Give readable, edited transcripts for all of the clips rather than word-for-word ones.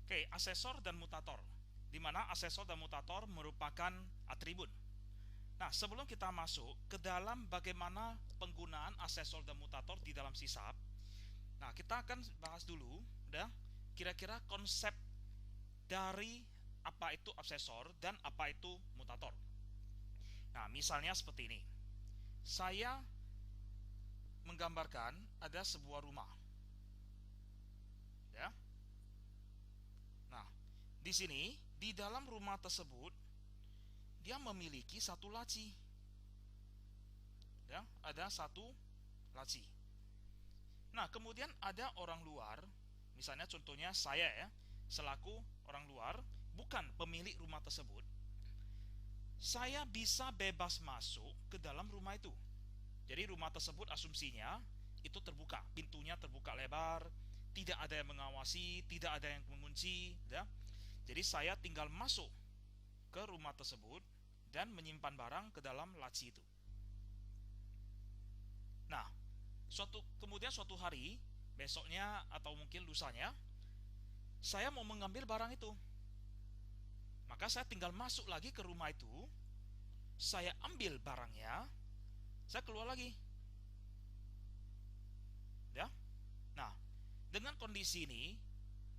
Oke, asesor dan mutator, di mana asesor dan mutator merupakan atribut. Nah, sebelum kita masuk ke dalam bagaimana penggunaan asesor dan mutator di dalam sisap, nah kita akan bahas dulu, udah, kira-kira konsep dari apa itu asesor dan apa itu mutator. Nah, misalnya seperti ini. Saya menggambarkan ada sebuah rumah, ya. Nah, di sini di dalam rumah tersebut dia memiliki satu laci, ya, ada satu laci. Nah, kemudian ada orang luar, misalnya contohnya saya ya, selaku orang luar, bukan pemilik rumah tersebut. Saya bisa bebas masuk ke dalam rumah itu. Jadi rumah tersebut asumsinya itu terbuka, pintunya terbuka lebar, tidak ada yang mengawasi, tidak ada yang mengunci, ya. Jadi saya tinggal masuk ke rumah tersebut dan menyimpan barang ke dalam laci itu. Nah, kemudian suatu hari, besoknya atau mungkin lusanya, saya mau mengambil barang itu. Maka saya tinggal masuk lagi ke rumah itu, saya ambil barangnya, saya keluar lagi. Ya. Nah, dengan kondisi ini,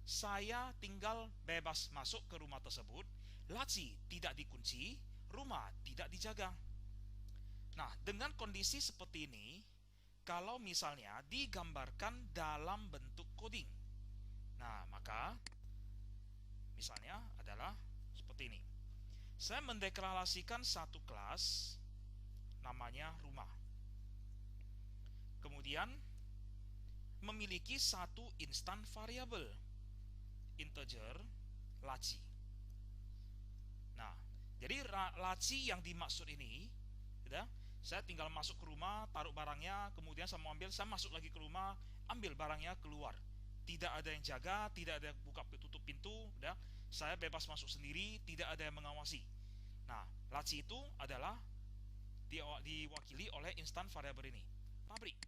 saya tinggal bebas masuk ke rumah tersebut, laci tidak dikunci, rumah tidak dijaga. Nah, dengan kondisi seperti ini, kalau misalnya digambarkan dalam bentuk coding, nah maka misalnya adalah seperti ini. Saya mendeklarasikan satu kelas namanya rumah. Kemudian memiliki satu instan variabel integer laci. Nah, jadi laci yang dimaksud ini, ya, saya tinggal masuk ke rumah, taruh barangnya, kemudian saya mau ambil, saya masuk lagi ke rumah, ambil barangnya, keluar. Tidak ada yang jaga, tidak ada yang buka tutup pintu, ya. Saya bebas masuk sendiri, tidak ada yang mengawasi. Nah, laci itu adalah diwakili oleh instan variabel ini, pabrik.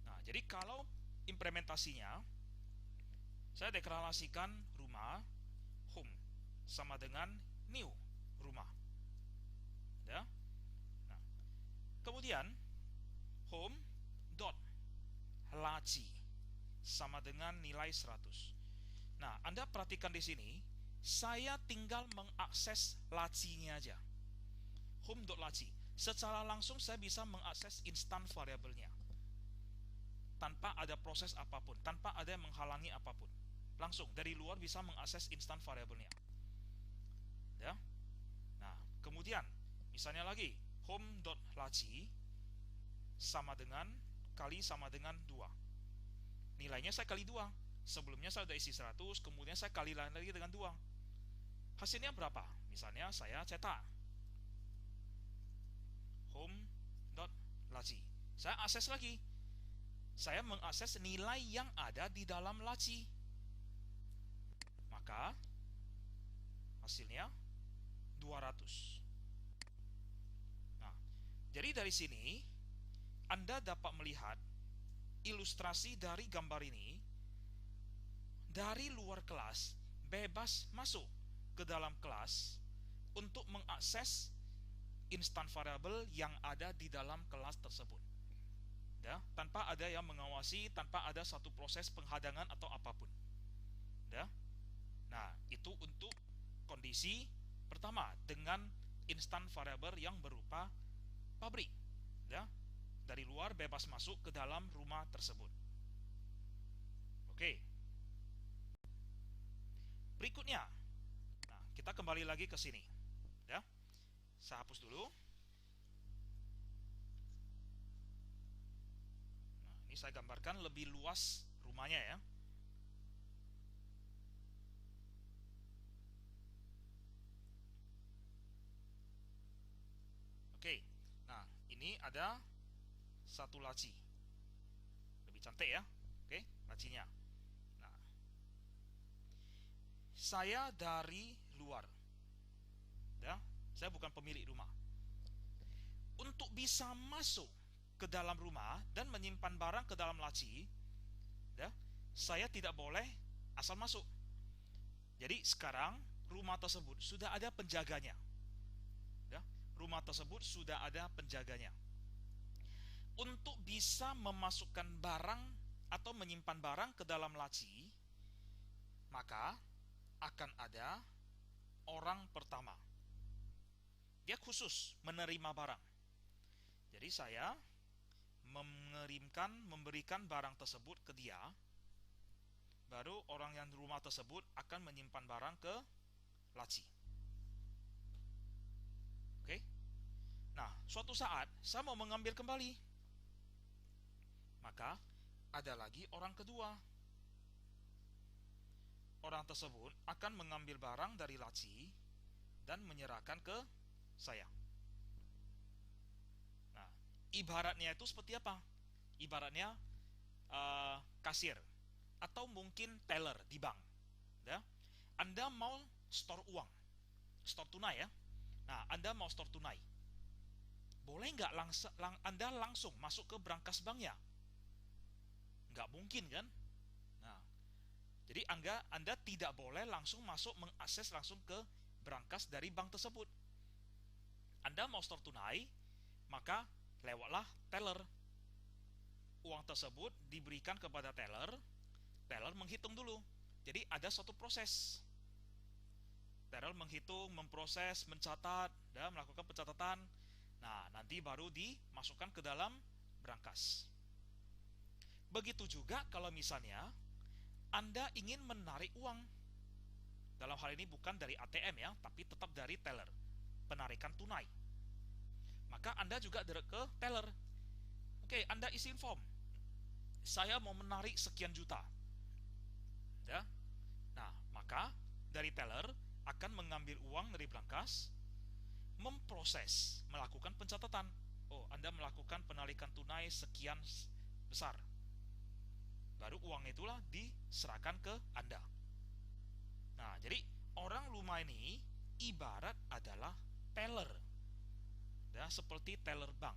Nah, jadi kalau implementasinya, saya deklarasikan rumah, home, sama dengan new, rumah. Ya. Nah, kemudian home dot laci sama dengan nilai 100. Nah, Anda perhatikan di sini, saya tinggal mengakses lacinya aja. Home dot laci. Secara langsung saya bisa mengakses instan variabelnya tanpa ada proses apapun, tanpa ada yang menghalangi apapun. Langsung dari luar bisa mengakses instan variabelnya. Ya. Nah, kemudian misalnya lagi home.laci sama dengan kali sama dengan 2. Nilainya saya kali 2. Sebelumnya saya sudah isi 100, kemudian saya kali lagi dengan 2. Hasilnya berapa? Misalnya saya cetak home.laci. Saya akses lagi. Saya mengakses nilai yang ada di dalam laci. Maka hasilnya 200. Nah, jadi dari sini Anda dapat melihat ilustrasi dari gambar ini. Dari luar kelas bebas masuk ke dalam kelas untuk mengakses instan variabel yang ada di dalam kelas tersebut. Ya, tanpa ada yang mengawasi, tanpa ada satu proses penghadangan atau apapun. Ya. Nah, itu untuk kondisi pertama dengan instan variabel yang berupa pabrik. Ya. Dari luar bebas masuk ke dalam rumah tersebut. Oke. Berikutnya, nah, kita kembali lagi ke sini. Ya. Saya hapus dulu. Nah, ini saya gambarkan lebih luas rumahnya ya. Oke. Nah, ini ada satu laci. Lebih cantik ya. Oke, lacinya. Nah, saya dari luar. Ya, saya bukan pemilik rumah. Untuk bisa masuk ke dalam rumah dan menyimpan barang ke dalam laci, ya, saya tidak boleh asal masuk. Jadi sekarang rumah tersebut sudah ada penjaganya. Ya, rumah tersebut sudah ada penjaganya. Untuk bisa memasukkan barang atau menyimpan barang ke dalam laci, maka akan ada orang pertama. Dia khusus menerima barang. Jadi saya memberikan barang tersebut ke dia, baru orang yang di rumah tersebut akan menyimpan barang ke laci. Oke? Nah, suatu saat saya mau mengambil kembali, maka ada lagi orang kedua. Orang tersebut akan mengambil barang dari laci dan menyerahkan ke saya. Nah, ibaratnya itu seperti apa? Ibaratnya kasir atau mungkin teller di bank. Ya, Anda mau store uang, store tunai ya. Nah, Anda mau store tunai, boleh nggak Anda langsung masuk ke brankas banknya? Nggak mungkin kan? Nah, jadi Anda tidak boleh langsung masuk mengakses langsung ke brankas dari bank tersebut. Anda mau store tunai, maka lewatlah teller. Uang tersebut diberikan kepada teller menghitung dulu. Jadi ada suatu proses. Teller menghitung, memproses, mencatat, dan melakukan pencatatan. Nah, nanti baru dimasukkan ke dalam brankas. Begitu juga kalau misalnya Anda ingin menarik uang. Dalam hal ini bukan dari ATM ya, tapi tetap dari teller, penarikan tunai. Maka Anda juga ke teller. Oke, Anda isi form. Saya mau menarik sekian juta. Ya. Nah, maka dari teller akan mengambil uang dari brankas, memproses, melakukan pencatatan. Oh, Anda melakukan penarikan tunai sekian besar. Baru uang itulah diserahkan ke Anda. Nah, jadi orang rumah ini ibarat adalah teller. Ya, seperti teller bank.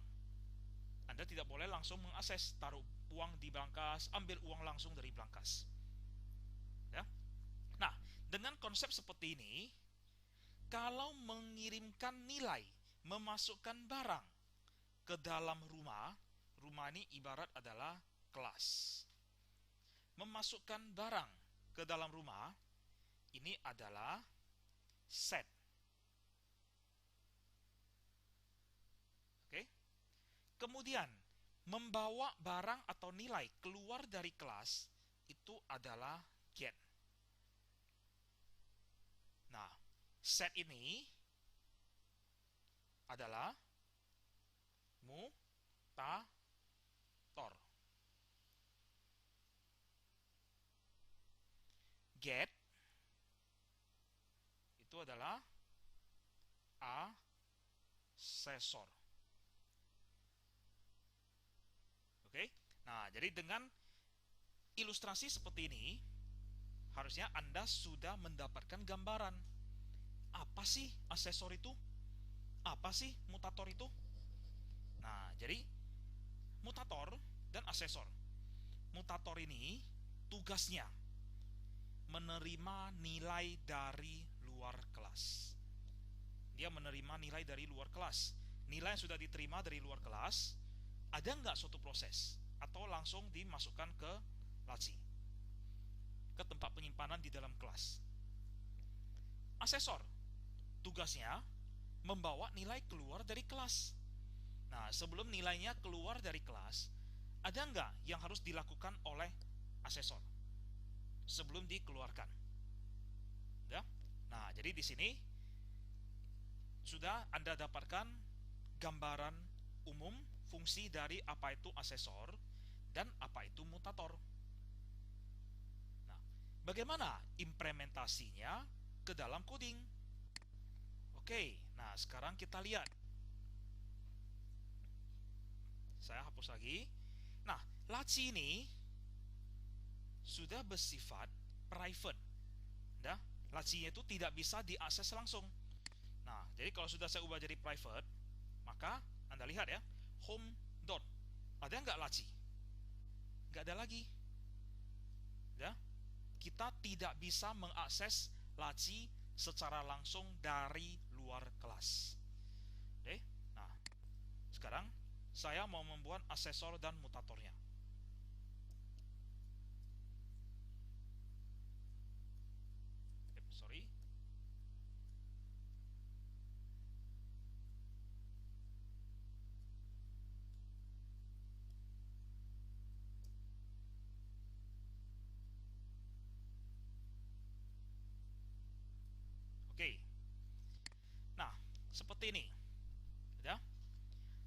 Anda tidak boleh langsung mengakses, taruh uang di brankas, ambil uang langsung dari brankas. Ya. Nah, dengan konsep seperti ini, kalau mengirimkan nilai, memasukkan barang ke dalam rumah ini ibarat adalah kelas. Memasukkan barang ke dalam rumah ini adalah set. Oke? Kemudian membawa barang atau nilai keluar dari kelas itu adalah get. Nah, set ini adalah mutator. Get itu adalah asesor. Oke? Nah, jadi dengan ilustrasi seperti ini, harusnya Anda sudah mendapatkan gambaran. Apa sih asesor itu? Apa sih mutator itu? Nah, jadi mutator dan asesor. Mutator ini tugasnya menerima nilai dari luar kelas. Dia menerima nilai dari luar kelas. Nilai yang sudah diterima dari luar kelas, ada nggak suatu proses? Atau langsung dimasukkan ke laci, ke tempat penyimpanan di dalam kelas. Asesor, tugasnya membawa nilai keluar dari kelas. Nah, sebelum nilainya keluar dari kelas, ada nggak yang harus dilakukan oleh asesor sebelum dikeluarkan? Ya? Nah, jadi di sini sudah Anda dapatkan gambaran umum fungsi dari apa itu asesor dan apa itu mutator. Nah, bagaimana implementasinya ke dalam coding? Oke, nah sekarang kita lihat. Saya hapus lagi. Nah, laci ini sudah bersifat private. Nah, lacinya itu tidak bisa diakses langsung. Nah, jadi kalau sudah saya ubah jadi private, maka Anda lihat ya, home dot. Ada nggak laci? Nggak ada lagi. Ya, kita tidak bisa mengakses laci secara langsung dari luar kelas. Oke, nah sekarang saya mau membuat asesor dan mutatornya. Sorry. Oke. Nah, seperti ini. Ya.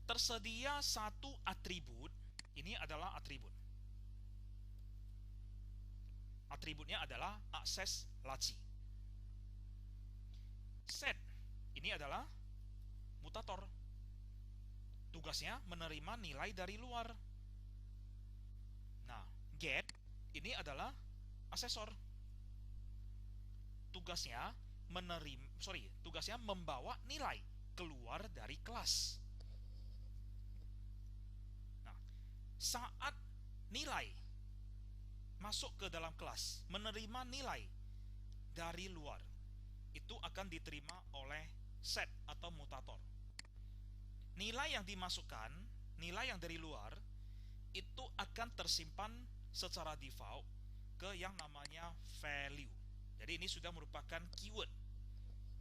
Tersedia satu atribut. Ini adalah atribut. Atributnya adalah akses laci. Set ini adalah mutator. Tugasnya menerima nilai dari luar. Nah, get ini adalah asesor. Tugasnya membawa nilai keluar dari kelas. Nah, saat nilai masuk ke dalam kelas, menerima nilai dari luar, itu akan diterima oleh set atau mutator. Nilai yang dimasukkan, nilai yang dari luar, itu akan tersimpan secara default ke yang namanya value. Jadi ini sudah merupakan keyword.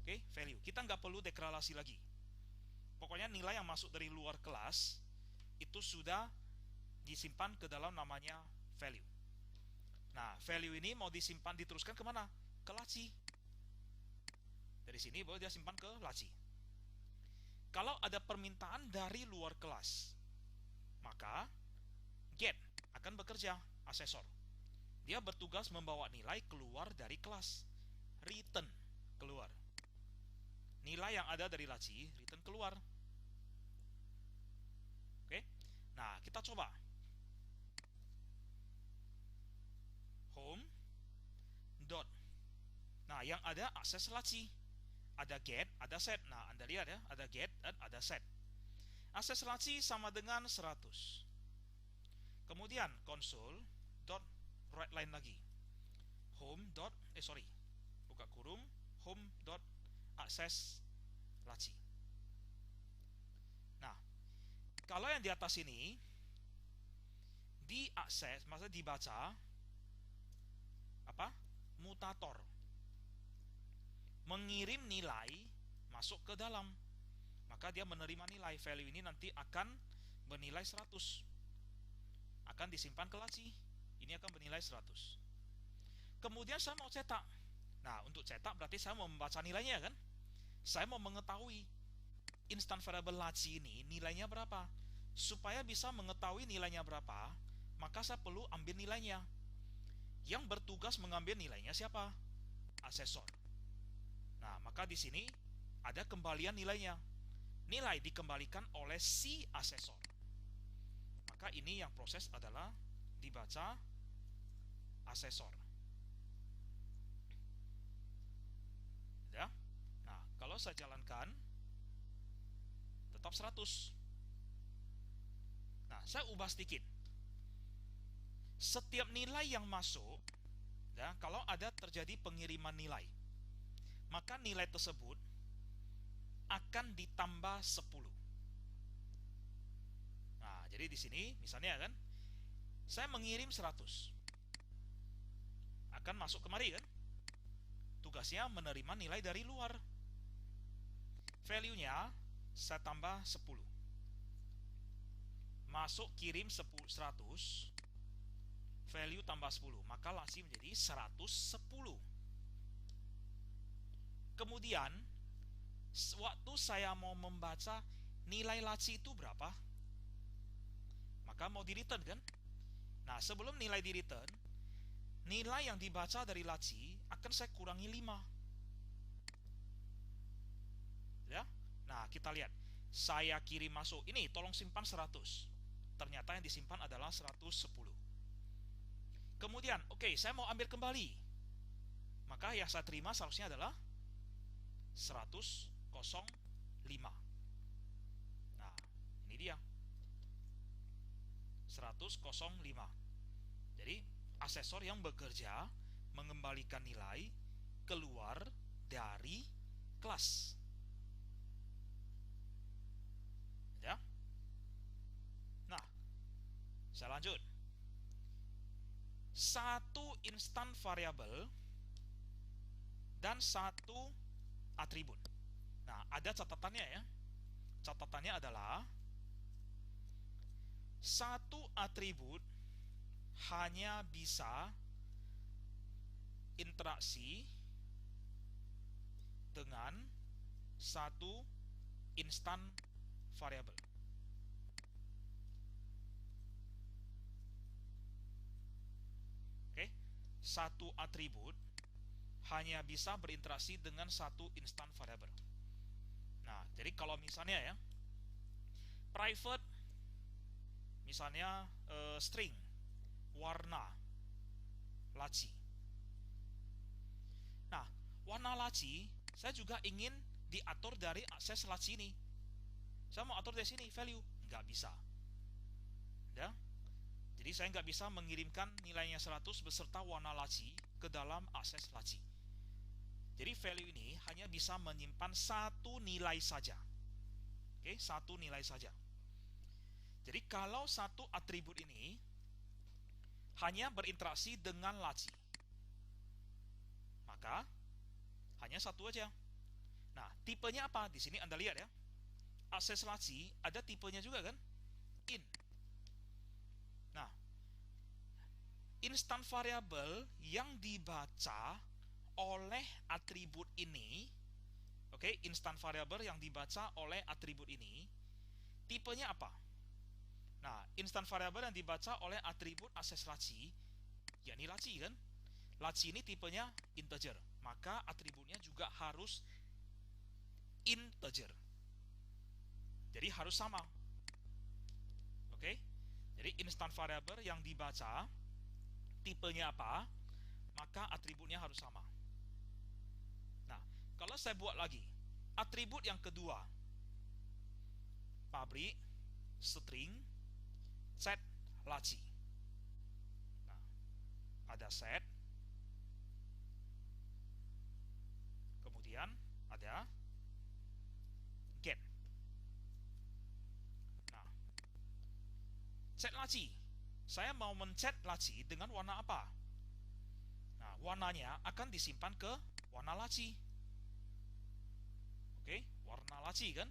Oke, value. Kita nggak perlu deklarasi lagi. Pokoknya nilai yang masuk dari luar kelas itu sudah disimpan ke dalam namanya value. Nah, value ini mau diteruskan kemana? Ke laci. Dari sini boleh dia simpan ke laci. Kalau ada permintaan dari luar kelas, maka get akan bekerja, asesor. Dia bertugas membawa nilai keluar dari kelas. Return keluar. Nilai yang ada dari laci, return keluar. Oke. Nah, kita coba. Home dot. Nah, yang ada akses laci. Ada get, ada set. Nah, Anda lihat ya, ada get dan ada set. Akses laci sama dengan 100. Kemudian console dot write line lagi. Home dot buka kurung, home dot akses laci. Nah, kalau yang di atas ini diakses, maksudnya dibaca apa? Mutator. Mengirim nilai masuk ke dalam. Maka dia menerima nilai value ini nanti akan bernilai 100. Akan disimpan ke laci. Ini akan bernilai 100. Kemudian saya mau cetak. Nah, untuk cetak berarti saya mau membaca nilainya kan? Saya mau mengetahui instant variable laci ini nilainya berapa. Supaya bisa mengetahui nilainya berapa, maka saya perlu ambil nilainya. Yang bertugas mengambil nilainya siapa? Asesor. Nah, maka di sini ada kembalian nilainya. Nilai dikembalikan oleh si asesor. Maka ini yang proses adalah dibaca asesor. Ya. Nah, kalau saya jalankan tetap 100. Nah, saya ubah sedikit. Setiap nilai yang masuk, ya, kalau ada terjadi pengiriman nilai, maka nilai tersebut akan ditambah 10. Nah, jadi di sini misalnya kan, saya mengirim 100. Akan masuk kemari kan? Tugasnya menerima nilai dari luar. Value-nya saya tambah 10. Masuk kirim 100, value tambah 10, maka laci menjadi 110. Kemudian waktu saya mau membaca nilai laci itu berapa, maka mau di return kan. Nah, sebelum nilai di return, nilai yang dibaca dari laci akan saya kurangi 5 ya. Nah, kita lihat, saya kirim masuk ini, tolong simpan 100. Ternyata yang disimpan adalah 110. Kemudian, oke, saya mau ambil kembali, maka yang saya terima seharusnya adalah 105. Nah, ini dia 105. Jadi asesor yang bekerja mengembalikan nilai keluar dari kelas. Ya. Nah, saya lanjut. Satu instan variabel dan satu atribut. Nah, ada catatannya ya. Catatannya adalah satu atribut hanya bisa interaksi dengan satu instan variabel. Oke, satu atribut hanya bisa berinteraksi dengan satu instan variabel. Nah, jadi kalau misalnya ya, private, misalnya string, warna, laci. Nah, warna laci, saya juga ingin diatur dari akses laci ini. Saya mau atur dari sini, value. Nggak bisa. Ya. Jadi saya nggak bisa mengirimkan nilainya 100 beserta warna laci ke dalam akses laci. Jadi value ini hanya bisa menyimpan satu nilai saja. Oke, satu nilai saja. Jadi kalau satu atribut ini hanya berinteraksi dengan laci, maka hanya satu aja. Nah, tipenya apa? Di sini Anda lihat ya. Akses laci ada tipenya juga kan? In. Nah, instan variabel yang dibaca oleh atribut ini, oke, instan variabel yang dibaca oleh atribut ini, tipenya apa? Nah, instan variabel yang dibaca oleh atribut akses laci, yakni laci kan? Laci ini tipenya integer, maka atributnya juga harus integer. Jadi harus sama. Oke? Jadi instan variabel yang dibaca tipenya apa, maka atributnya harus sama. Nah, kalau saya buat lagi, atribut yang kedua, public string set laci. Nah, ada set, kemudian ada get. Nah, set laci, saya mau mencet laci dengan warna apa? Nah, warnanya akan disimpan ke warna laci. Oke, warna laci kan?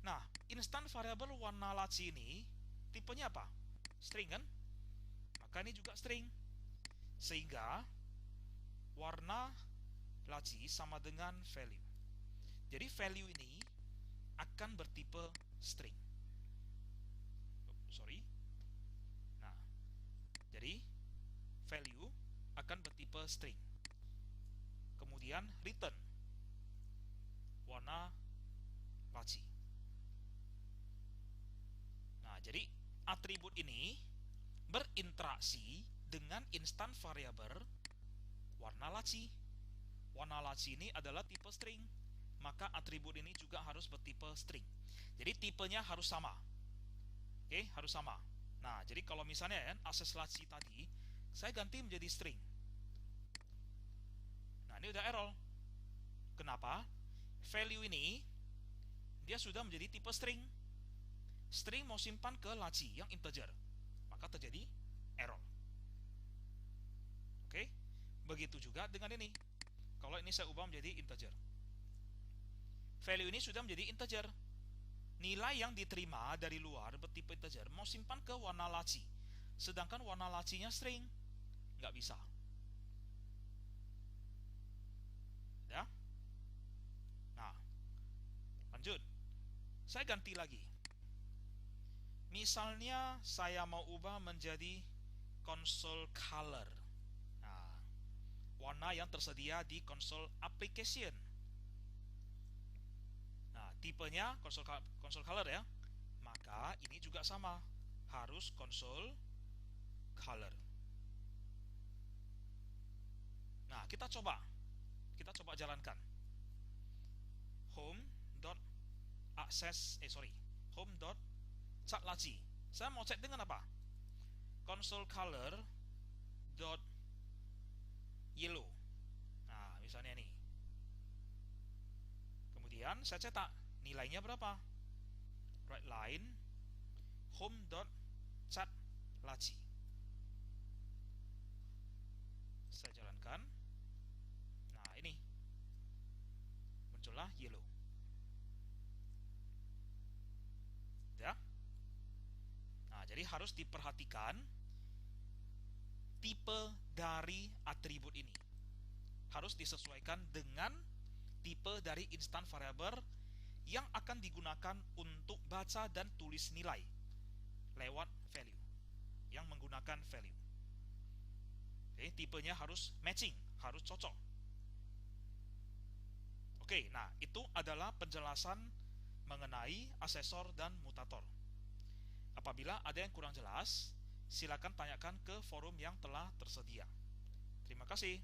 Nah, instan variabel warna laci ini tipenya apa? String kan? Maka ini juga string. Sehingga warna laci sama dengan value. Jadi value ini akan bertipe string. Sorry. Nah, jadi value akan bertipe string. Kemudian return warna laci. Nah, jadi atribut ini berinteraksi dengan instan variabel warna laci. Warna laci ini adalah tipe string, maka atribut ini juga harus bertipe string. Jadi tipenya harus sama. Oke, harus sama. Nah, jadi kalau misalnya ya, akses laci tadi saya ganti menjadi string. Nah, ini udah error. Kenapa? Value ini dia sudah menjadi tipe string. String mau simpan ke laci yang integer, maka terjadi error. Oke, begitu juga dengan ini. Kalau ini saya ubah menjadi integer, value ini sudah menjadi integer. Nilai yang diterima dari luar bertipe integer mau simpan ke warna laci, sedangkan warna lacinya string, nggak bisa. Ya. Nah, lanjut. Saya ganti lagi. Misalnya saya mau ubah menjadi console color. Nah, warna yang tersedia di console application. Nah, tipenya console color ya. Maka ini juga sama, harus console color. Nah, kita coba jalankan. Home.cat laci. Saya mau cek dengan apa? Console color dot yellow. Nah, misalnya nih. Kemudian saya cetak nilainya berapa. Write line home dot chat laci. Saya jalankan. Nah, ini muncullah yellow. Ya. Nah, jadi harus diperhatikan tipe dari atribut ini. Harus disesuaikan dengan tipe dari instant variable yang akan digunakan untuk baca dan tulis nilai lewat value, yang menggunakan value. Oke, tipenya harus matching, harus cocok. Oke, nah itu adalah penjelasan mengenai asesor dan mutator. Apabila ada yang kurang jelas, silakan tanyakan ke forum yang telah tersedia. Terima kasih.